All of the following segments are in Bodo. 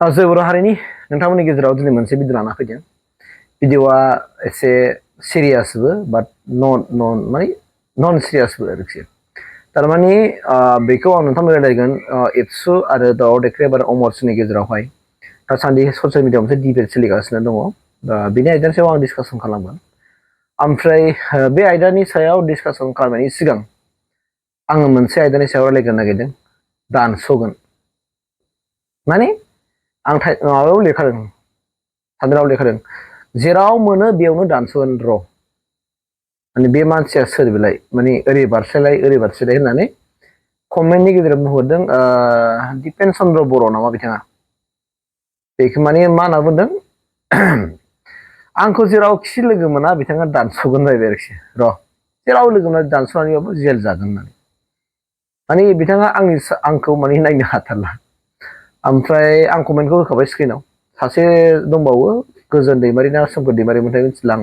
जों बर' हारिनि नोंथांमोननि गेजेराव दिनै मोनसे भिडिअ लाना फैदों। भिडिअआ एसे सिरियासबो बाट माने नन सिरियासबो आरोखि। थारमाने बेखौ आं नोंथांमोन रायलायगोन एबसु आरो देख्रेब अमरनि गेजेरावहाय दासान्दि ससियेल मिडियाआव मोनसे डिबेट सोलिगासिनो दङ। बेनि आयदानि सायाव आं डिसकासन खालामगोन। ओमफ्राय बे आयदानि सायाव डिसकासन खालामनायनि सिगां आङो मोनसे आयदानि सायाव रायलायनो नागिरदों, दानस'गोन। माने आं माबायाव लेखादों, सानद्राव लेखादों, जेराव मोनो बेयावनो दानस'गोन र'। माने बे मानसिया सोर बेलाय, माने ओरै बारस्लायलाय होननानै कमेन्टनि गेजेराव बुंहरदों दिपेन चन्द्र बर' नामा बिथाङा। बेखौ माने मा होनना बुंदों, आंखौ जेरावखि लोगो मोना बिथाङा दानस'गोन जाहैबाय आरोखि। र' जेराव लोगो मोना दानस'नानैबाबो जेल जागोन होननानै। माने बिथाङा आंखौ माने नायनो हाथारला। ओमफ्राय आं कमेन्टखौ होखाबाय स्क्रिनाव। सासे दंबावो गोजोन दैमारि ना सोमखोर दैमारि मोनथाय मिथिला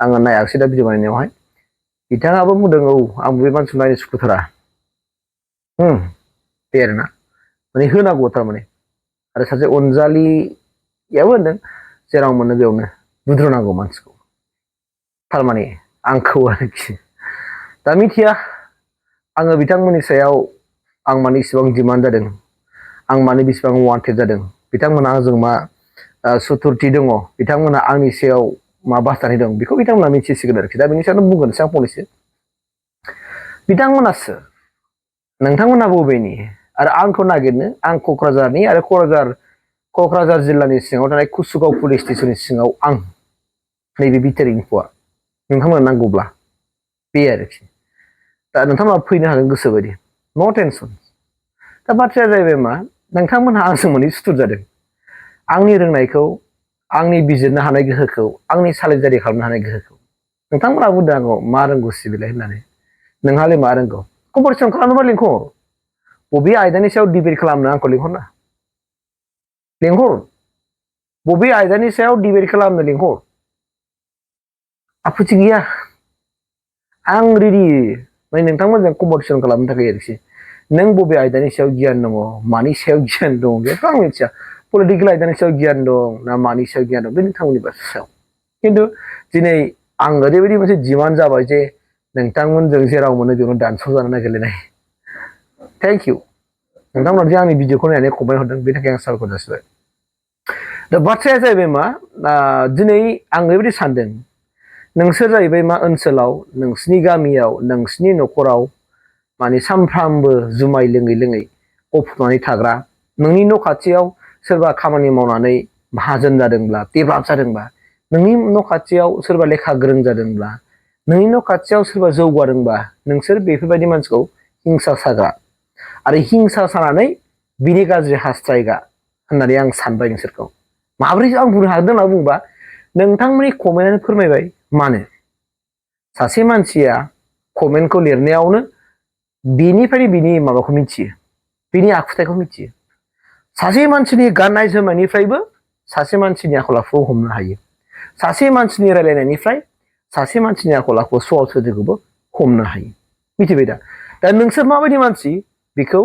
आङो नायाखिसै दा भिडिअ बानायनायावहाय। बिथाङाबो बुंदों औ आंबो बे मानसिखौ नायनो सुखुथारा। बे आरोना माने होनांगौ थारमाने। आरो सासे अनजालियाबो होनदों जेराव मोनो बेयावनो बुद्रुनांगौ मानसिखौ। थारमाने आंखौ आरोखि। दा मिथिया आङो बिथांमोननि सायाव आं माने इसेबां डिमान्ड जादों, आं माने बेसेबां वान्टेड जादों, बिथांमोना आंजों मा सुथुरथि दङ, बिथांमोना आंनि सायाव मा बाथ्रानि दं, बेखौ बिथांमोना मिथिसिगोन आरोखि। दा बेनि सायावनो बुंगोनसै आं फंनैसो। बिथांमोनासो, नोंथांमोना बबेनि आरो आंखौ नागिरनो, आं क'क्राझारनि आरो क'क्राझार जिल्लानि सिङाव थानाय कुसुगाव पुलिस स्टेसननि सिङाव आं नैबे बिटिआर इनफ'आ नोंथांमोना नांगौब्ला बे आरोखि। दा नोंथांमोना फैनो हागोन गोसोबायदि, नो टेनसन। दा बाथ्राया जाहैबाय मा, नोंथांमोनहा आंजों माने सुथुर जादों। आंनि रोंनायखौ, आंनि बिजिरनो हानाय गोहोखौ, आंनि सालिजारि खालामनो हानाय गोहोखौ नोंथांमोना बुंदों आंखौ मा रोंगौसि बेलाय होननानै। नोंहालाय मा रोंगौ? कम्पिटिसन खालामनोबा लिंहर। बबे आयदानि सायाव डिबेट खालामनो आंखौ लिंहरना लिंहर। बबे आयदानि सायाव डिबेट खालामनो लिंहर, आपत्ति गैया। आं रेडि माने नोंथांमोनजों कम्पिटिसन खालामनो थाखाय आरोखि। नों बबे आयदानि सायाव गियान दङ, मानि सायाव गियान दङ बेखौ आं मिथिया। पलिटिकेल आयदानि सायाव गियान दं ना मानि सायाव गियान दं बे नोंथांमोननि सायाव। खिन्थु दिनै आं ओरैबायदि मोनसे डिमान्ड जाबाय जे नोंथांमोनजों जेराव मोनो बेयावनो दानस' जानो नागिरलायनाय। थेंक इउ नोंथांमोना जे आंनि भिडिअखौ नायनानै कमेन्ट हरदों, बेनि थाखाय आं साबायखर जासिबाय। दा बाथ्राया जाहैबाय मा, दिनै आं ओरैबायदि सानदों, नोंसोर जाहैबाय मा ओनसोलाव, नोंसिनि गामियाव, नोंसिनि न'खराव माने सानफ्रामबो जुमाय लोङै लोङै गफबनानै थाग्रा, नोंनि न' खाथियाव सोरबा खामानि मावनानै माहाजोन जादोंब्ला, डेभेलप जादोंबा, नोंनि न' खाथियाव सोरबा लेखा गोरों जादोंब्ला, नोंनि न' खाथियाव सोरबा जौगादोंबा, नोंसोर बेफोरबायदि मानसिखौ हिंसा साग्रा आरो हिंसा सानानै बिनि गाज्रि हास्थायग्रा होननानै आं सानबाय नोंसोरखौ। माब्रै आं बुंनो हादों होनना बुङोबा, नोंथांमोननि कमेन्टआनो फोरमायबाय। मानो सासे मानसिया कमेन्टखौ लिरनायावनो बेनिफ्रायनो बिनि माबाखौ मिथियो, बिनि आखुथायखौ मिथियो। सासे मानसिनि गाननाय जोमनायनिफ्रायबो सासे मानसिनि आखल आखुखौ हमनो हायो। सासे मानसिनि रायलायनायनिफ्राय सासे मानसिनि आखल आखु स'आव सोदोबखौबो हमनो हायो। मिथिबाय दा? दा नोंसोर माबायदि मानसि बेखौ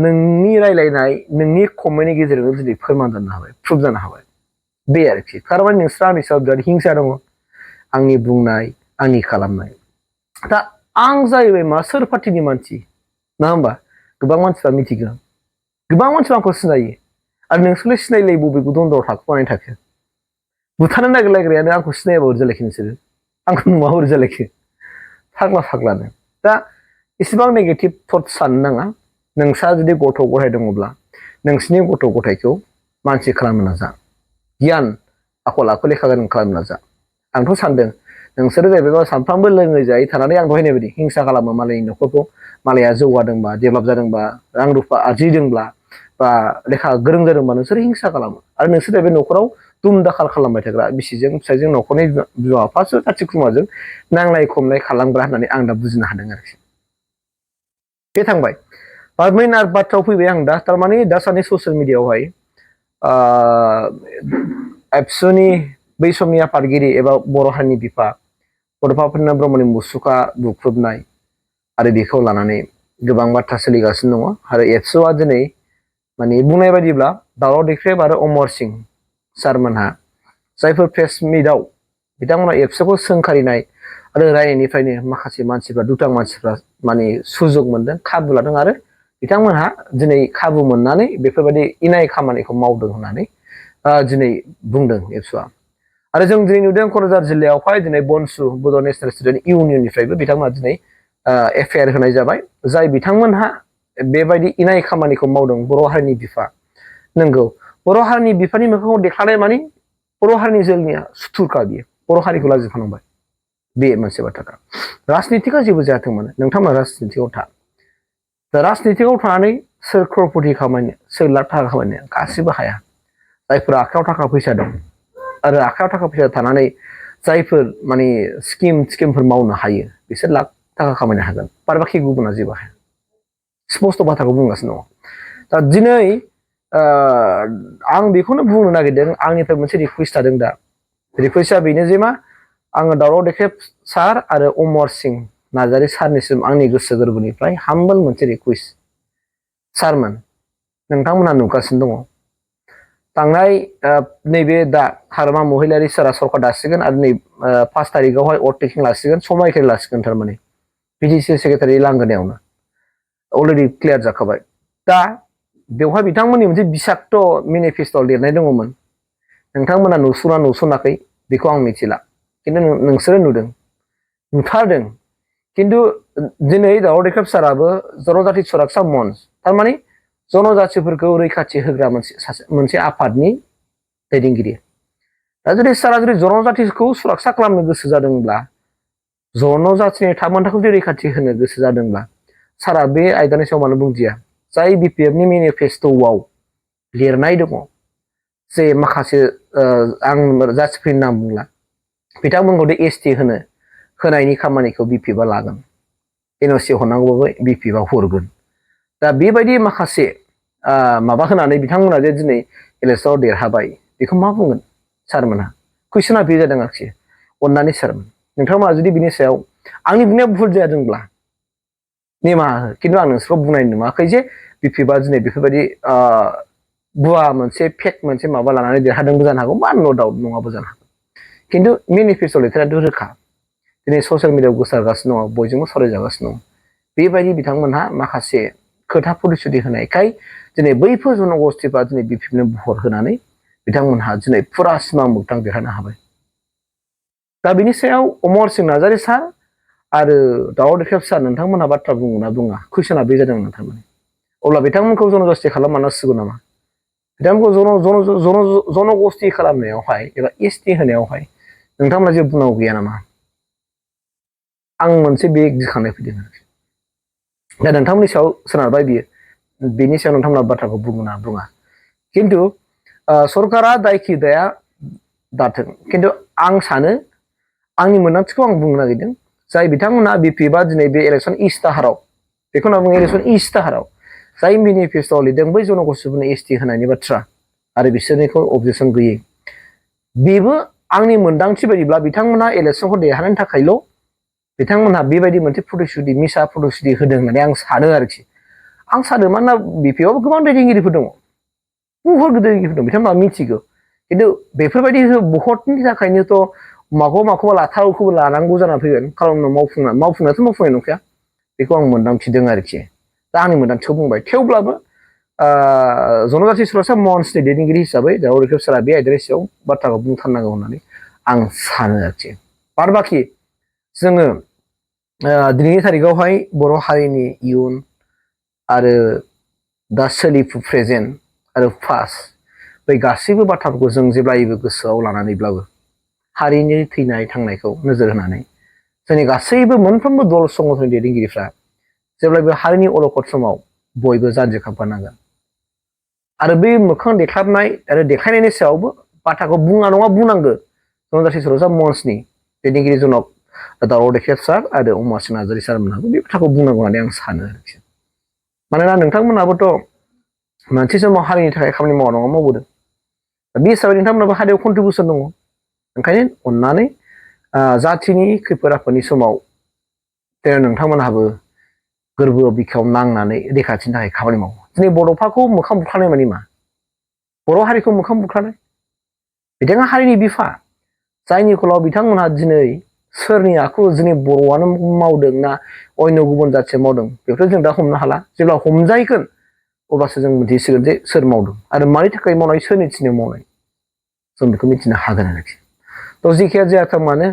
नोंनि रायलायनाय, नोंनि कमेन्टनि गेजेरजों दिनै फोरमान जानो हाबाय, प्रुफ जानो हाबाय। बे आरोखि। थारमाने नोंस्रा आंनि सायाव बिराद हिंसा दङ, आंनि बुंनाय, आंनि खालामनाय। दा आं जाहैबाय मा, सोर पार्टिनि मानसि नङा होमबा? गोबां मानसिफ्रा मिथिगौ, गोबां मानसिफ्रा आंखौ सिनायो। आरो नोंसोरलाय सिनायलायै बबेखौ दन्दराव थाखुमानानै थाखो? बुथारनो नागिरलायग्रायानो आंखौ सिनायाबा बोरै जालायखो नोंसोरो? आंखौ नुवा बोरै जालायखो? फाग्लानो। दा इसेबां नेगेटिभ थट साननो नाङा। नोंस्रा जुदि गथ' गथाय दङब्ला, नोंसिनि गथ' गथायखौ मानसि खालामनो नाजा, गियान आखल आखु लेखा गोरों खालामनो नाजा। आंथ' सानदों नोंसोरो जाहैबाय सानफ्रामबो लोङै जायै थानानै आं दहाय होननाय बायदि हिंसा खालामो मालायनि न'खरखौ। मालाया जौगादोंबा, डेभेलप जादोंबा, रां रुफा आरजिदोंब्ला, बा लेखा गोरों जादोंबा नोंसोरो हिंसा खालामो। आरो नोंसोर जाहैबाय न'खराव दुम दाखाल खालामबाय थाग्रा, बिसिजों फिसायजों, न'खरनि बिमा बिफाजों, जाथि खुरमाजों नांलाय खमलाय खालामग्रा होननानै आं दा बुजिनो हादों आरोखि। बे थांबाय। मेन बाथ्रायाव फैबाय आं दा। थारमाने दासान्दि ससियेल मिडियाआवहाय एबसुनि बै समनि आफादगिरि एबा बर' हारिनि बिफा बड'फा उपेन्द्र ब्रह्मनि मुसुखा बुख्रुबनाय आरो बेखौ लानानै गोबां बाथ्रा सोलिगासिनो दङ। आरो एबसुआ दिनै माने बुंनाय बायदिब्ला दावराव देख्रेब आरो अमर सिं सारमोनहा जायफोर प्रेस मिटआव बिथांमोना एबसुखौ सोंखारिनाय आरो रायनायनिफ्रायनो माखासे मानसिफ्रा दुथां मानसिफ्रा माने सुजुग मोनदों खाबु लादों आरो बिथांमोनहा दिनै खाबु मोननानै बेफोरबायदि इनाय खामानिखौ मावदों होननानै दिनै बुंदों एबसुआ आरो जों दिनै नुदों क'क्राझार जिल्लायावहाय दिनै बनसु बड' नेशनेल स्टुडेन्ट इउनियननिफ्रायबो बिथांमोना दिनै एफआइआर होनाय जाबाय जाय बिथांमोनहा बेबायदि इनाय खामानिखौ मावदों बर' हारिनि बिफा नंगौ बर' हारिनि बिफानि मोखांखौ देखायनाय माने बर' हारिनि जोलैया सुथुरखा बियो बर' हारिखौ लाजि फोनांबाय बे मोनसे बाथ्राखा राजनितिकआ जेबो जायाथों मानो नोंथांमोना राजनितिकआव था दा राजनितिकआव थानानै सोर क्ररपति खामायनो सोर लाख थाखा खामायनो गासिबो हाया जायफोर आखायाव थाखा फैसा दं आरो आखायाव थाखा फैसा थानानै जायफोर माने स्किमफोर मावनो हायो बिसोर लाख थाखा खामायनो हागोन बार बाखि गुबुना जेबो हाया स्पस्ट बाथ्राखौ बुंगासिनो दङ दा दिनै आं बेखौनो बुंनो नागिरदों आंनिफ्राय मोनसे रिकुवेस्ट थादों दा रिकुवेस्टआ बेनो जे मा आङो दावराव देख्रेब सार आरो अमर सिं नार्जारि सारनिसिम आंनि गोसो गोरबोनिफ्राय हामबोल मोनसे रिकुवेस्ट सारमोन नोंथांमोनहा नुगासिनो दङ थांनाय नैबे दा हारमा महिलारि सारा सरकार दासिगोन आरो नै 5 तारिखआवहाय अटटेकिं लासिगोन समायखेल लासिगोन थारमाने पिडिसि सेक्रेटारि लांगोनायावनो अलरेडि क्लियार जाखाबाय दा बेवहाय बिथांमोननि मोनसे बिसाक्त मेनिफेस्ट'आव लिरनाय दङमोन नोंथांमोना नुसनाखै बेखौ आं मिथिला खिन्थु नोंसोरो नुदों नुथारदों खिन्थु दिनै दावराव देख्रेब साराबो जनजाति सुरक्षा मन्च थारमाने जनजातिफोरखौ रैखाथि होग्रा मोनसे आफादनि दैदेनगिरि दा जुदि सारा जुदि जनजातिखौ सुरक्षा खालामनो गोसो जादोंब्ला जनजातिनि थामोनथाखौ जुदि रैखाथि होनो गोसो जादोंब्ला सारा बे आयदानि सायाव मानो बुंदिया जाय बिपिएफनि मेनिफेस्ट'आव लिरनाय दङ जे माखासे आं जाथिफोरनि नाम बुंला बिथांमोनखौ एसटि होनायनि खामानिखौ बिपिएफआ लागोन एनअसि हरनांगौबाबो बिपिएफआ हरगोन दा बेबायदि माखासे माबा होनानै बिथांमोना जे दिनै इलेक्सनाव देरहाबाय बेखौ मा बुंगोन सारमोनहा कुइसना बे जादों आरोखि अननानै सारमोन नोंथांमोना जुदि बिनि सायाव आंनि बुंनाया भुल जादोंब्ला निमाहा हो खिन्थु आं नोंसोरखौ बुंनाय नुवाखै जे बिपिएफआ दिनै बेफोरबायदि भुवा मोनसे फेक मोनसे माबा लानानै देरहादोंबो जानो हागौ बा नो डाउट नङाबो जानो हागौ खिन्थु मेनिफेस्ट'आव लिरनायाथ' रोखा दिनै ससियेल मिडियाआव गोसारगासिनो दङ बयजोंबो सावरायजागासिनो दं बेबायदि बिथांमोनहा माखासे खोथा प्रतिश्रुति होनायखाय दिनै बैफोर जनगोष्ठीफ्रा दिनै बिपिएफनो भट होनानै बिथांमोनहा दिनै फुरा सिमां मोगथां देरहानो हाबाय दा बिनि सायाव अमर सिं नार्जारि सार आरो दावराव देख्रेब सार नोंथांमोनहा बाथ्रा बुङो ना बुङा कुइसना बे जादों नोंथांमोन अब्ला बिथांमोनखौ जनजाति खालामनांसिगौ नामा बिथांमोनखौ जनगोष्ठी खालामनायावहाय एबा एसटि होनायावहाय नोंथांमोना जेबो बुंनांगौ गैया नामा आं मोनसे बे गिखांनाय फैदों दा नोंथांमोननि सायाव सोनारबाय बियो बेनि सायाव नोंथांमोना बाथ्राखौ बुङो ना बुङा खिन्थु सरकारा दायखि दाया दाथों खिन्थु आं सानो आंनि मोन्दांथिखौ आं बुंनो नागिरदों जाय बिथांमोना बिपिएफआ दिनै बे इलेक्सन इस्ताहाराव बेखौ होनना बुङो इलेक्सन इस्ताहाराव जाय मेनिफेस्ट'आव लिरदों बै जनगोष्ठीफोरनो एसटि होनायनि बाथ्रा आरो बिसोरनिखौ अबजेक्सन गैयै बेबो आंनि मोन्दांथि बायदिब्ला बिथांमोना इलेक्सनखौ देरहानायनि थाखायल' बिथांमोनहा बेबायदि मोनसे प्रतिश्रुति मिसा प्रतिश्रुति होदों होननानै आं सानो आरोखि आं सानो मानोना बिपिएफआवबो गोबां दैदेनगिरिफोर दङ बुहुत दैदेनगिरिफोर दं बिथांमोना मिथिगौ खिन्थु बेफोरबायदि भटनि थाखायनोथ' माखौबा लाथावखौबो लानांगौ जानानै फैगोन खालामनो मावफुंनायाथ' मावफुंनाय नंखाया बेखौ आं मोन्दांथिदों आरोखि दा आंनि मोन्दांथिखौ बुंबाय थेवब्लाबो जनजाति सुरक्षा मन्चनि दैदेनगिरि हिसाबै दावराव देख्रेब सारा बे आयदानि सायाव बाथ्राखौ बुंथारनांगौ होननानै आं सानो आरोखि बाद बाखि जोङो दिनैनि थारिखआवहाय बर' हारिनि इयुन आरो दा सोलिफु प्रेजेन्ट आरो पास्ट बै गासैबो बाथ्राफोरखौ जों जेब्लायबो गोसोआव लानानैब्लाबो हारिनि थैनाय थांनायखौ नोजोर होनानै जोंनि गासैबो मोनफ्रोमबो दल संगठननि दैदेनगिरिफ्रा जेब्लायबो हारिनि अलखद समाव बयबो जानजि खाफ्रानांगोन आरो बै मोखां देख्लाबनाय आरो देखायनायनि सायावबो बाथ्राखौ बुङा नङा बुंनांगो जनजाति सुरक्षा मन्चनि दैदेनगिरि जनक दावराव देख्रेब सार आरो अमर सिं नार्जारि सारमोनहाबो बे बाथ्राखौ बुंनांगौ होननानै आं सानो आरोखि मानोना नोंथांमोनहाबोथ' मोनसे समाव हारिनि थाखाय खामानि मावा नङा मावबोदों बे हिसाबै नोंथांमोनहाबो हारियाव कन्ट्रिबिउसन दङ ओंखायनो अननानै जाथिनि खैफोद आफोदनि समाव नोंथांमोनहाबो गोरबो बिखायाव नांनानै रैखाथिनि थाखाय खामानि मावो दिनै बड'फाखौ मोखां बुख्लानाय माने मा बर' हारिखौ मोखां बुख्लानाय बिथाङा हारिनि बिफा जायनि फलाव बिथांमोनहा दिनै सोरनि आखु जोंनि बर'आनो मावदों ना अन्य गुबुन जाथिया मावदों बेखौ जों दा हमनो हाला जेब्ला हमजायगोन अब्लासो जों मिथिसिगोन जे सोर मावदों आरो मानि थाखाय मावनाय सोरनि थिननायाव मावनाय जों बेखौ मिथिनो हागोन आरोखि थ' जेखिया जायाथों मानो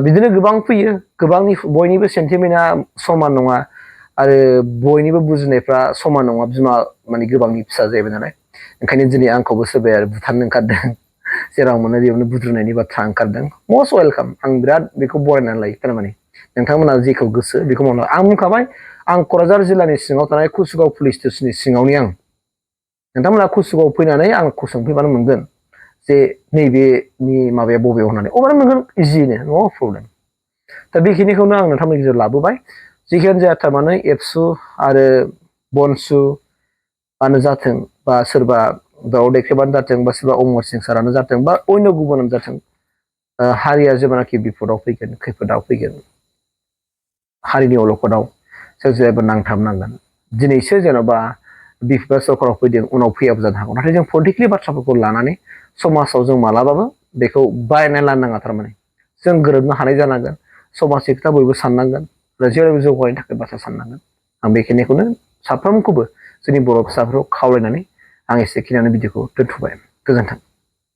बिदिनो गोबां फैयो गोबांनि बयनिबो सेन्टिमेन्टआ समान नङा आरो बयनिबो बुजिनायफ्रा समान नङा बिमा माने गोबांनि फिसा जाहैबाय नालाय ओंखायनो दिनै आंखौबो सोरबाया बुथारनो ओंखारदों जेराव मोनो बेयावनो बुद्रुनायनि बाथ्रा ओंखारदों मस्ट वेलकाम आं बिराद बेखौ बरायनानै लायो थारमाने नोंथांमोना जेखौ गोसो बेखौ मावनो आं बुंखाबाय आं क'क्राझार जिल्लानि सिङाव थानाय कुसुगाव पुलिस स्टेसननि सिङावनि आं नोंथांमोना कुसुगाव फैनानै आंखौ सोंफैबानो मोनगोन जे नैबेनि माबाया बबेयाव होननानै अब्लानो मोनगोन इजिनो नो प्रब्लेम दा बेखिनिखौनो आं नोंथांमोननि गेजेराव लाबोबाय जिखियानो जाया थारमाने एबसु आरो बनसुआनो जाथों बा सोरबा दाउ देख्रेबानो जाथों बा सोरबा अमर सिं सारानो जाथों बा अन्य गुबुनानो जाथों हारिया जेब्लानाखि बिपदआव फैगोन खैफोदाव फैगोन हारिनि अलखदाव सोर जेबो नांथाबनांगोन दिनैसो जेन'बा बिफा सरकाराव फैदों उनाव फैयाबो जानो हागौ नाथाय जों पलिटिकेलि बाथ्राफोरखौ लानानै समाजाव जों मालाबाबो बेखौ बायनानै लानो नाङा थारमाने जों गोरोबनो हानाय जानांगोन समाजनि खोथा बयबो साननांगोन आरो जेरावबो जौगानायनि थाखाय बाथ्रा साननांगोन आं बेखिनिखौनो साफ्रोमखौबो जोंनि बर' फिसाफोरखौ खावलायनानै आं एसेखिनियानो भिडिअखौ दोनथ'बाय गोजोन्थों